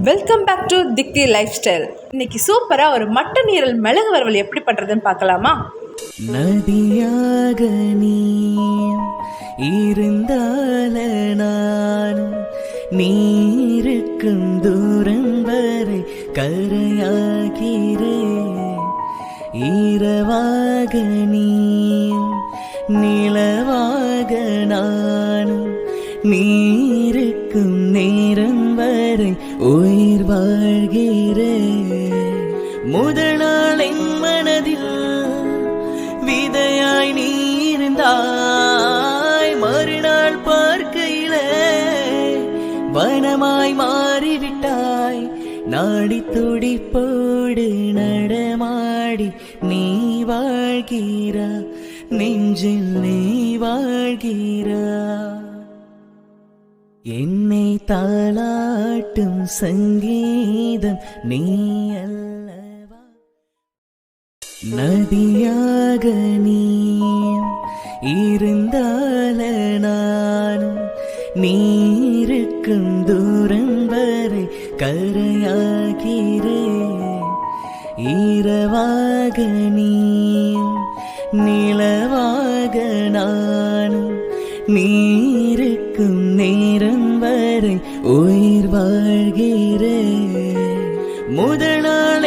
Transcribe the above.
Welcome back to Diki life style. இன்னைக்கு சூப்பராக ஒரு மட்டன் ஈரல் மிளகு வறுவல் எப்படி பண்ணுறதுன்னு பார்க்கலாமா? நதியாக நீ இருந்தால நானும் நீருக்கும் தூரம் வரை கரையாகிறேன். இரவாக நீ நிலவாக நானும் நீருக்கும் நேரம் வரை உயிர் வாழ்கிறேன். முதல் நாள் என் மனதில் விதையாய் நீ இருந்தாய், மறுநாள் பார்க்கையிலே வனமாய் மாறிவிட்டாய். நாடி துடிப்போடு நடமாடி நீ வாழ்கிறா, நெஞ்சில் நீ வாழ்கிறா. என்னை தாளாட்டும் சங்கீதம் நீ அல்லவா. நதியாக நீ இருந்தால நானும் நீருக்கும் தூரம் வரை கரையாகிறேன். இரவாக நீ நிலவாக நானும் நீருக்கும் நேரம் வரை உயிர் வாழ்கிறேன். முதல் நாள்